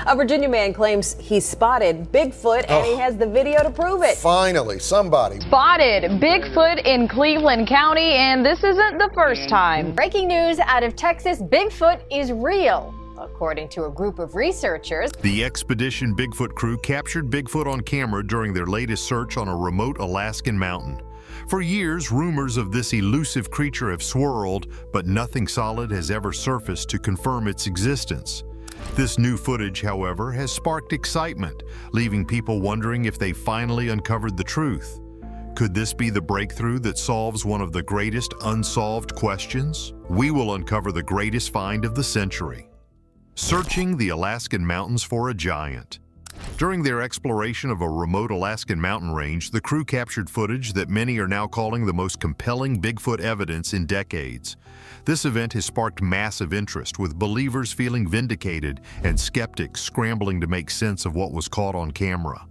A Virginia man claims he spotted Bigfoot and he has the video to prove it. Finally, somebody Spotted Bigfoot in Cleveland County, and this isn't the first time. Breaking news out of Texas, Bigfoot is real, according to a group of researchers. The Expedition Bigfoot crew captured Bigfoot on camera during their latest search on a remote Alaskan mountain. For years, rumors of this elusive creature have swirled, but nothing solid has ever surfaced to confirm its existence. This new footage, however, has sparked excitement, leaving people wondering if they finally uncovered the truth. Could this be the breakthrough that solves one of the greatest unsolved questions? We will uncover the greatest find of the century. Searching the Alaskan mountains for a giant. During their exploration of a remote Alaskan mountain range, the crew captured footage that many are now calling the most compelling Bigfoot evidence in decades. This event has sparked massive interest, with believers feeling vindicated and skeptics scrambling to make sense of what was caught on camera.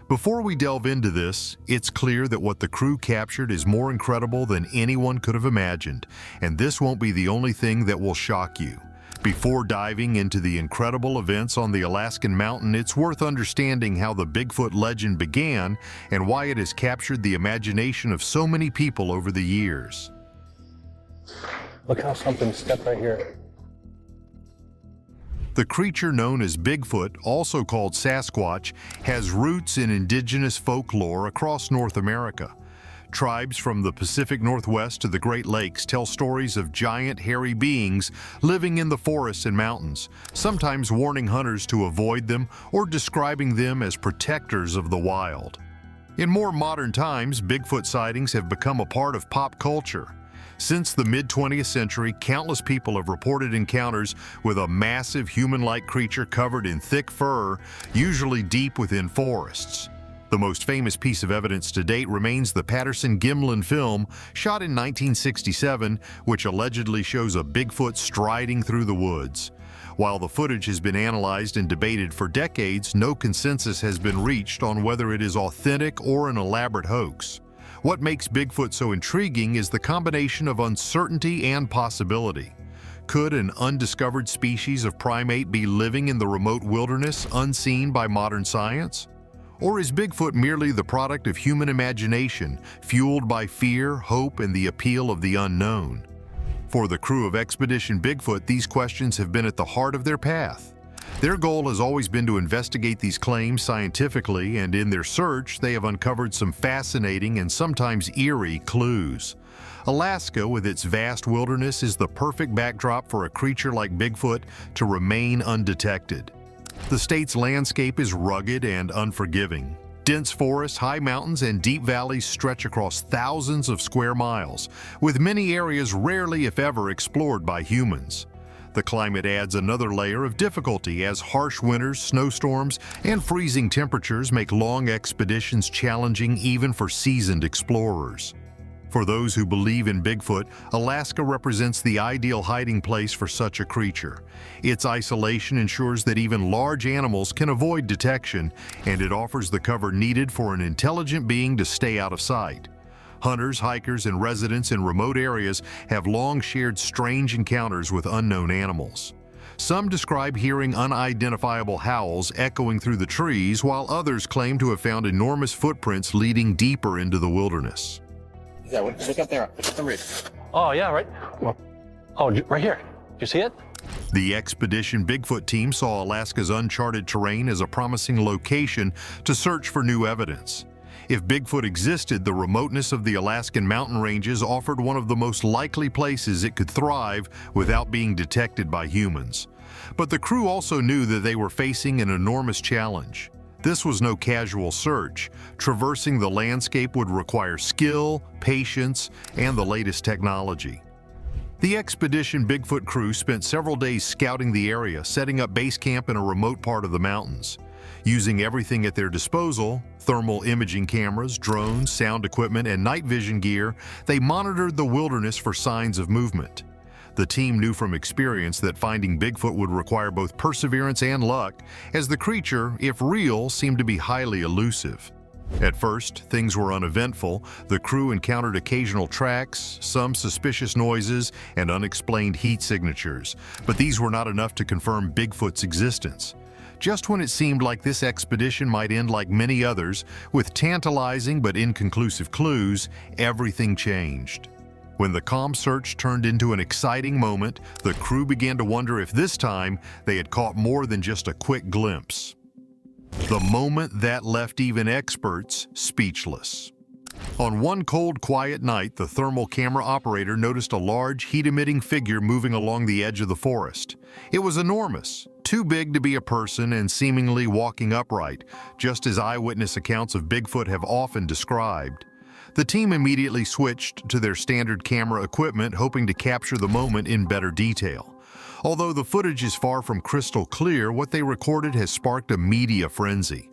Before we delve into this, it's clear that what the crew captured is more incredible than anyone could have imagined, and this won't be the only thing that will shock you. Before diving into the incredible events on the Alaskan mountain, it's worth understanding how the Bigfoot legend began and why it has captured the imagination of so many people over the years. Look how something stepped right here. The creature known as Bigfoot, also called Sasquatch, has roots in indigenous folklore across North America. Tribes from the Pacific Northwest to the Great Lakes tell stories of giant hairy beings living in the forests and mountains, sometimes warning hunters to avoid them or describing them as protectors of the wild. In more modern times, Bigfoot sightings have become a part of pop culture. Since the mid-20th century, countless people have reported encounters with a massive human-like creature covered in thick fur, usually deep within forests. The most famous piece of evidence to date remains the Patterson-Gimlin film, shot in 1967, which allegedly shows a Bigfoot striding through the woods. While the footage has been analyzed and debated for decades, no consensus has been reached on whether it is authentic or an elaborate hoax. What makes Bigfoot so intriguing is the combination of uncertainty and possibility. Could an undiscovered species of primate be living in the remote wilderness, unseen by modern science? Or is Bigfoot merely the product of human imagination, fueled by fear, hope, and the appeal of the unknown? For the crew of Expedition Bigfoot, these questions have been at the heart of their path. Their goal has always been to investigate these claims scientifically, and in their search, they have uncovered some fascinating and sometimes eerie clues. Alaska, with its vast wilderness, is the perfect backdrop for a creature like Bigfoot to remain undetected. The state's landscape is rugged and unforgiving. Dense forests, high mountains, and deep valleys stretch across thousands of square miles, with many areas rarely, if ever, explored by humans. The climate adds another layer of difficulty, as harsh winters, snowstorms, and freezing temperatures make long expeditions challenging even for seasoned explorers. For those who believe in Bigfoot, Alaska represents the ideal hiding place for such a creature. Its isolation ensures that even large animals can avoid detection, and it offers the cover needed for an intelligent being to stay out of sight. Hunters, hikers, and residents in remote areas have long shared strange encounters with unknown animals. Some describe hearing unidentifiable howls echoing through the trees, while others claim to have found enormous footprints leading deeper into the wilderness. Yeah, look up there. Look at the ridge. Oh, yeah, right. Oh, right here. Do you see it? The Expedition Bigfoot team saw Alaska's uncharted terrain as a promising location to search for new evidence. If Bigfoot existed, the remoteness of the Alaskan mountain ranges offered one of the most likely places it could thrive without being detected by humans. But the crew also knew that they were facing an enormous challenge. This was no casual search. Traversing the landscape would require skill, patience, and the latest technology. The Expedition Bigfoot crew spent several days scouting the area, setting up base camp in a remote part of the mountains. Using everything at their disposal, thermal imaging cameras, drones, sound equipment, and night vision gear, they monitored the wilderness for signs of movement. The team knew from experience that finding Bigfoot would require both perseverance and luck, as the creature, if real, seemed to be highly elusive. At first, things were uneventful. The crew encountered occasional tracks, some suspicious noises, and unexplained heat signatures, but these were not enough to confirm Bigfoot's existence. Just when it seemed like this expedition might end like many others, with tantalizing but inconclusive clues, everything changed. When the calm search turned into an exciting moment, the crew began to wonder if this time they had caught more than just a quick glimpse. The moment that left even experts speechless. On one cold, quiet night, the thermal camera operator noticed a large, heat-emitting figure moving along the edge of the forest. It was enormous, too big to be a person and seemingly walking upright, just as eyewitness accounts of Bigfoot have often described. The team immediately switched to their standard camera equipment, hoping to capture the moment in better detail. Although the footage is far from crystal clear, what they recorded has sparked a media frenzy.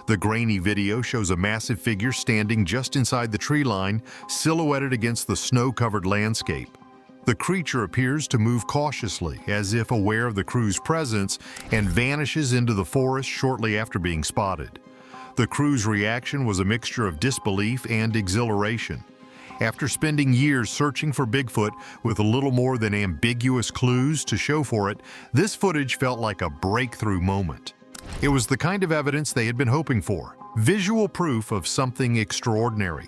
The grainy video shows a massive figure standing just inside the tree line, silhouetted against the snow-covered landscape. The creature appears to move cautiously, as if aware of the crew's presence, and vanishes into the forest shortly after being spotted. The crew's reaction was a mixture of disbelief and exhilaration. After spending years searching for Bigfoot with a little more than ambiguous clues to show for it, this footage felt like a breakthrough moment. It was the kind of evidence they had been hoping for, visual proof of something extraordinary.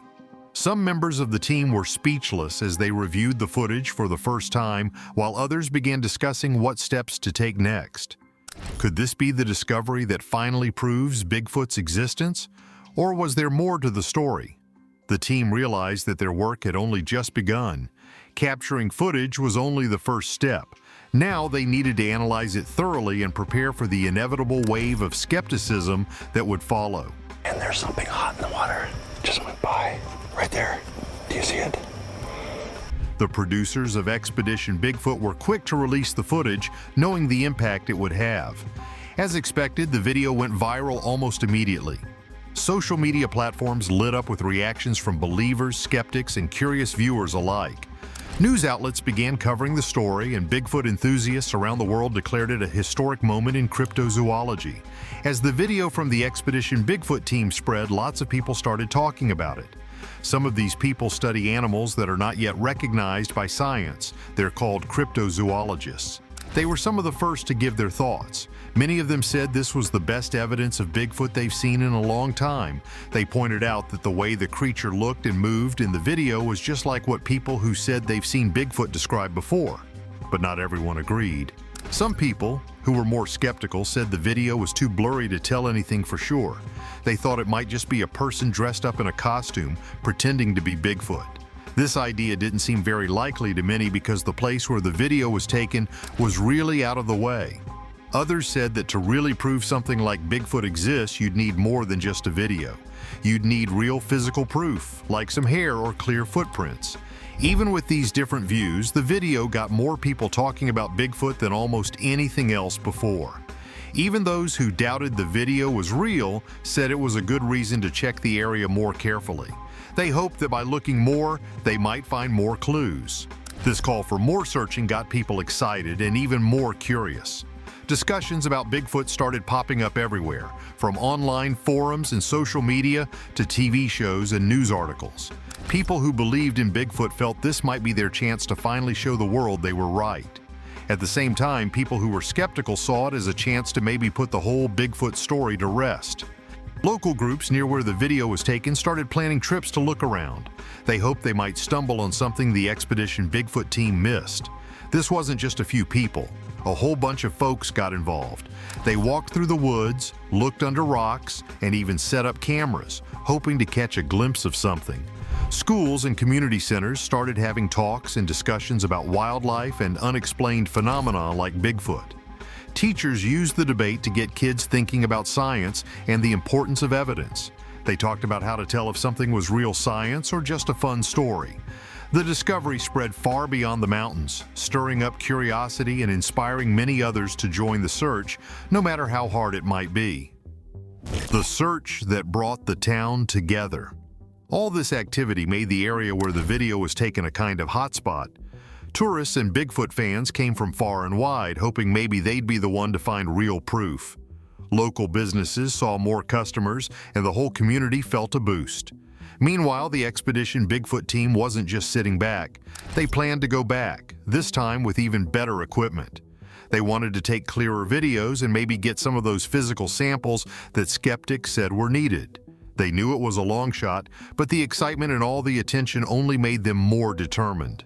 Some members of the team were speechless as they reviewed the footage for the first time, while others began discussing what steps to take next. Could this be the discovery that finally proves Bigfoot's existence? Or was there more to the story? The team realized that their work had only just begun. Capturing footage was only the first step. Now they needed to analyze it thoroughly and prepare for the inevitable wave of skepticism that would follow. And there's something hot in the water. It just went by. Right there. Do you see it? The producers of Expedition Bigfoot were quick to release the footage, knowing the impact it would have. As expected, the video went viral almost immediately. Social media platforms lit up with reactions from believers, skeptics, and curious viewers alike. News outlets began covering the story, and Bigfoot enthusiasts around the world declared it a historic moment in cryptozoology. As the video from the Expedition Bigfoot team spread, lots of people started talking about it. Some of these people study animals that are not yet recognized by science. They're called cryptozoologists. They were some of the first to give their thoughts. Many of them said this was the best evidence of Bigfoot they've seen in a long time. They pointed out that the way the creature looked and moved in the video was just like what people who said they've seen Bigfoot described before. But not everyone agreed. Some people, who were more skeptical, said the video was too blurry to tell anything for sure. They thought it might just be a person dressed up in a costume, pretending to be Bigfoot. This idea didn't seem very likely to many because the place where the video was taken was really out of the way. Others said that to really prove something like Bigfoot exists, you'd need more than just a video. You'd need real physical proof, like some hair or clear footprints. Even with these different views, the video got more people talking about Bigfoot than almost anything else before. Even those who doubted the video was real said it was a good reason to check the area more carefully. They hoped that by looking more, they might find more clues. This call for more searching got people excited and even more curious. Discussions about Bigfoot started popping up everywhere, from online forums and social media to TV shows and news articles. People who believed in Bigfoot felt this might be their chance to finally show the world they were right. At the same time, people who were skeptical saw it as a chance to maybe put the whole Bigfoot story to rest. Local groups near where the video was taken started planning trips to look around. They hoped they might stumble on something the Expedition Bigfoot team missed. This wasn't just a few people. A whole bunch of folks got involved. They walked through the woods, looked under rocks, and even set up cameras, hoping to catch a glimpse of something. Schools and community centers started having talks and discussions about wildlife and unexplained phenomena like Bigfoot. Teachers used the debate to get kids thinking about science and the importance of evidence. They talked about how to tell if something was real science or just a fun story. The discovery spread far beyond the mountains, stirring up curiosity and inspiring many others to join the search, no matter how hard it might be. The search that brought the town together. All this activity made the area where the video was taken a kind of hotspot. Tourists and Bigfoot fans came from far and wide, hoping maybe they'd be the one to find real proof. Local businesses saw more customers, and the whole community felt a boost. Meanwhile, the Expedition Bigfoot team wasn't just sitting back. They planned to go back, this time with even better equipment. They wanted to take clearer videos and maybe get some of those physical samples that skeptics said were needed. They knew it was a long shot, but the excitement and all the attention only made them more determined.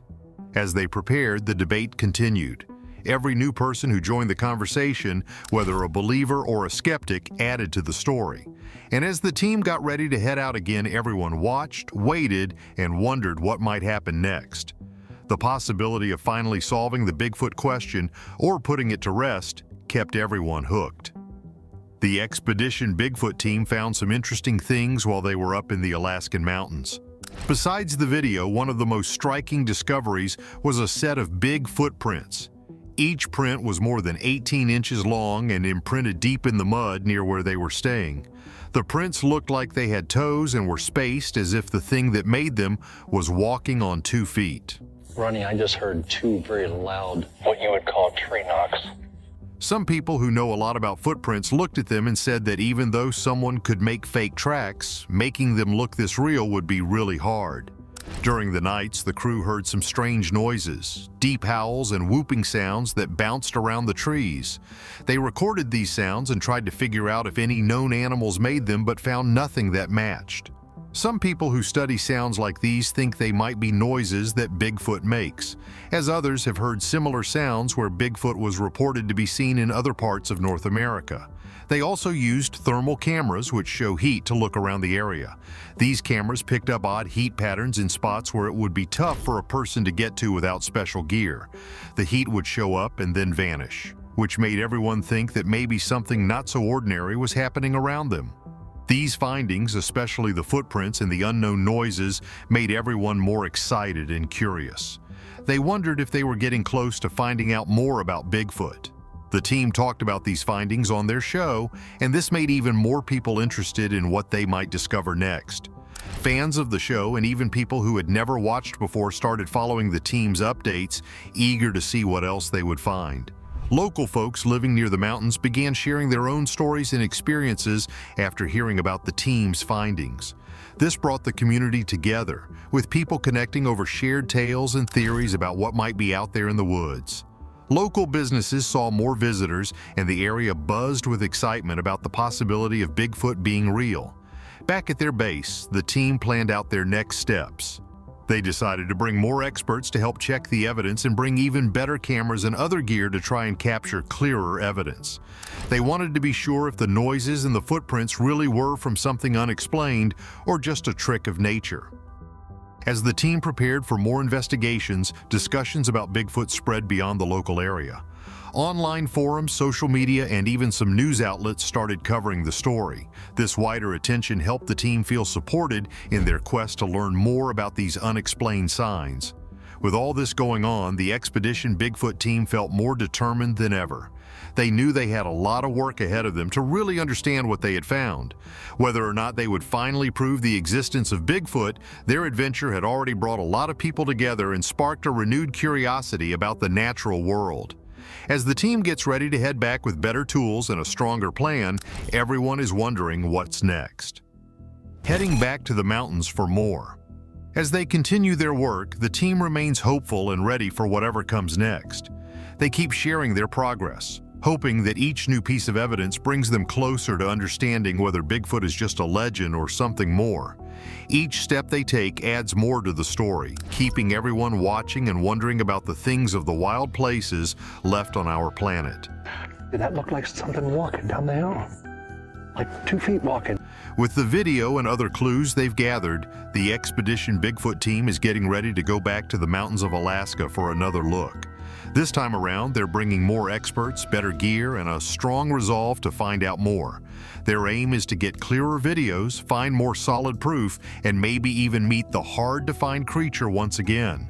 As they prepared, the debate continued. Every new person who joined the conversation, whether a believer or a skeptic, added to the story. And as the team got ready to head out again, everyone watched, waited, and wondered what might happen next. The possibility of finally solving the Bigfoot question or putting it to rest kept everyone hooked. The Expedition Bigfoot team found some interesting things while they were up in the Alaskan mountains. Besides the video, one of the most striking discoveries was a set of big footprints. Each print was more than 18 inches long and imprinted deep in the mud near where they were staying. The prints looked like they had toes and were spaced as if the thing that made them was walking on 2 feet. Ronnie, I just heard 2 very loud, what you would call tree knocks. Some people who know a lot about footprints looked at them and said that even though someone could make fake tracks, making them look this real would be really hard. During the nights, the crew heard some strange noises, deep howls and whooping sounds that bounced around the trees. They recorded these sounds and tried to figure out if any known animals made them, but found nothing that matched. Some people who study sounds like these think they might be noises that Bigfoot makes, as others have heard similar sounds where Bigfoot was reported to be seen in other parts of North America. They also used thermal cameras which show heat to look around the area. These cameras picked up odd heat patterns in spots where it would be tough for a person to get to without special gear. The heat would show up and then vanish, which made everyone think that maybe something not so ordinary was happening around them. These findings, especially the footprints and the unknown noises, made everyone more excited and curious. They wondered if they were getting close to finding out more about Bigfoot. The team talked about these findings on their show, and this made even more people interested in what they might discover next. Fans of the show and even people who had never watched before started following the team's updates, eager to see what else they would find. Local folks living near the mountains began sharing their own stories and experiences after hearing about the team's findings. This brought the community together, with people connecting over shared tales and theories about what might be out there in the woods. Local businesses saw more visitors, and the area buzzed with excitement about the possibility of Bigfoot being real. Back at their base, the team planned out their next steps. They decided to bring more experts to help check the evidence and bring even better cameras and other gear to try and capture clearer evidence. They wanted to be sure if the noises and the footprints really were from something unexplained or just a trick of nature. As the team prepared for more investigations, discussions about Bigfoot spread beyond the local area. Online forums, social media, and even some news outlets started covering the story. This wider attention helped the team feel supported in their quest to learn more about these unexplained signs. With all this going on, the Expedition Bigfoot team felt more determined than ever. They knew they had a lot of work ahead of them to really understand what they had found. Whether or not they would finally prove the existence of Bigfoot, their adventure had already brought a lot of people together and sparked a renewed curiosity about the natural world. As the team gets ready to head back with better tools and a stronger plan, everyone is wondering what's next. Heading back to the mountains for more. As they continue their work, the team remains hopeful and ready for whatever comes next. They keep sharing their progress, hoping that each new piece of evidence brings them closer to understanding whether Bigfoot is just a legend or something more. Each step they take adds more to the story, keeping everyone watching and wondering about the things of the wild places left on our planet. Did that look like something walking down the hill? Like 2 feet walking. With the video and other clues they've gathered, the Expedition Bigfoot team is getting ready to go back to the mountains of Alaska for another look. This time around, they're bringing more experts, better gear, and a strong resolve to find out more. Their aim is to get clearer videos, find more solid proof, and maybe even meet the hard-to-find creature once again.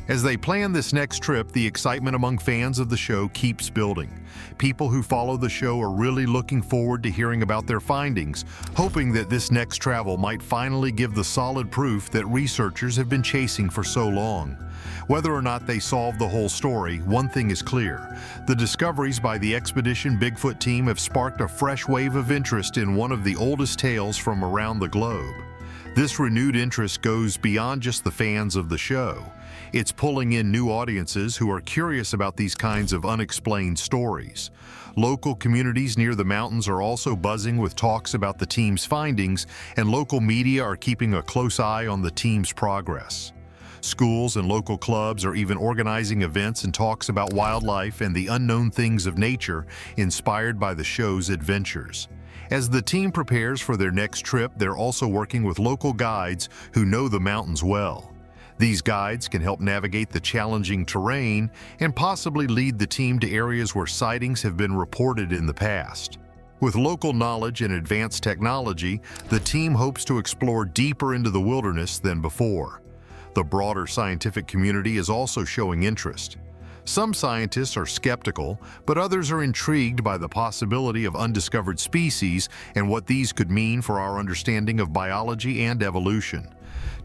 As they plan this next trip, the excitement among fans of the show keeps building. People who follow the show are really looking forward to hearing about their findings, hoping that this next travel might finally give the solid proof that researchers have been chasing for so long. Whether or not they solve the whole story, one thing is clear. The discoveries by the Expedition Bigfoot team have sparked a fresh wave of interest in one of the oldest tales from around the globe. This renewed interest goes beyond just the fans of the show. It's pulling in new audiences who are curious about these kinds of unexplained stories. Local communities near the mountains are also buzzing with talks about the team's findings, and local media are keeping a close eye on the team's progress. Schools and local clubs are even organizing events and talks about wildlife and the unknown things of nature inspired by the show's adventures. As the team prepares for their next trip, they're also working with local guides who know the mountains well. These guides can help navigate the challenging terrain and possibly lead the team to areas where sightings have been reported in the past. With local knowledge and advanced technology, the team hopes to explore deeper into the wilderness than before. The broader scientific community is also showing interest. Some scientists are skeptical, but others are intrigued by the possibility of undiscovered species and what these could mean for our understanding of biology and evolution.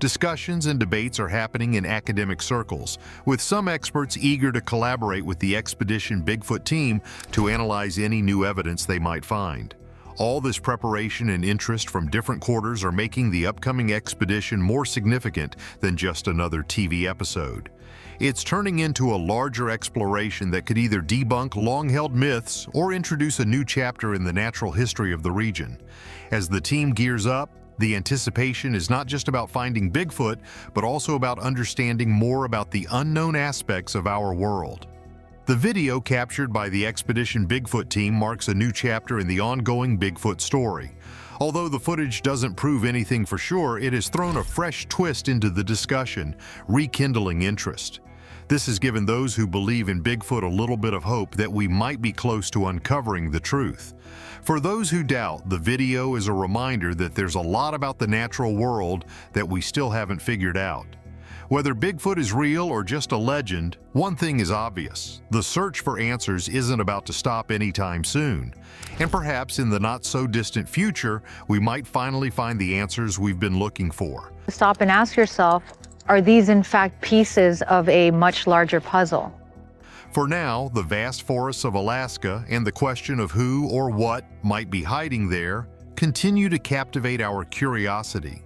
Discussions and debates are happening in academic circles, with some experts eager to collaborate with the Expedition Bigfoot team to analyze any new evidence they might find. All this preparation and interest from different quarters are making the upcoming expedition more significant than just another TV episode. It's turning into a larger exploration that could either debunk long-held myths or introduce a new chapter in the natural history of the region. As the team gears up, the anticipation is not just about finding Bigfoot, but also about understanding more about the unknown aspects of our world. The video captured by the Expedition Bigfoot team marks a new chapter in the ongoing Bigfoot story. Although the footage doesn't prove anything for sure, it has thrown a fresh twist into the discussion, rekindling interest. This has given those who believe in Bigfoot a little bit of hope that we might be close to uncovering the truth. For those who doubt, the video is a reminder that there's a lot about the natural world that we still haven't figured out. Whether Bigfoot is real or just a legend, one thing is obvious: the search for answers isn't about to stop anytime soon. And perhaps in the not-so-distant future, we might finally find the answers we've been looking for. Stop and ask yourself, are these in fact pieces of a much larger puzzle? For now, the vast forests of Alaska and the question of who or what might be hiding there continue to captivate our curiosity.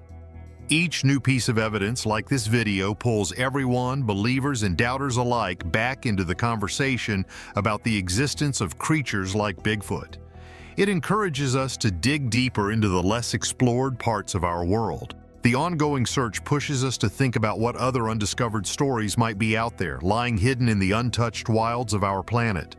Each new piece of evidence like this video pulls everyone, believers and doubters alike, back into the conversation about the existence of creatures like Bigfoot. It encourages us to dig deeper into the less explored parts of our world. The ongoing search pushes us to think about what other undiscovered stories might be out there, lying hidden in the untouched wilds of our planet.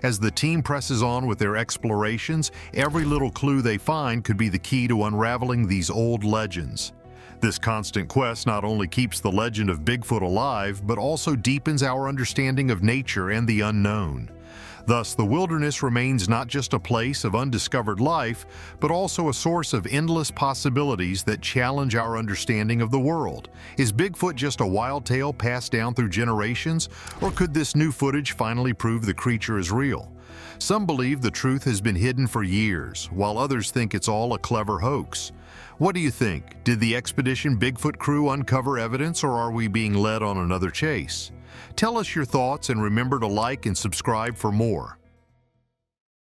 As the team presses on with their explorations, every little clue they find could be the key to unraveling these old legends. This constant quest not only keeps the legend of Bigfoot alive, but also deepens our understanding of nature and the unknown. Thus, the wilderness remains not just a place of undiscovered life, but also a source of endless possibilities that challenge our understanding of the world. Is Bigfoot just a wild tale passed down through generations, or could this new footage finally prove the creature is real? Some believe the truth has been hidden for years, while others think it's all a clever hoax. What do you think? Did the Expedition Bigfoot crew uncover evidence, or are we being led on another chase? Tell us your thoughts and remember to like and subscribe for more.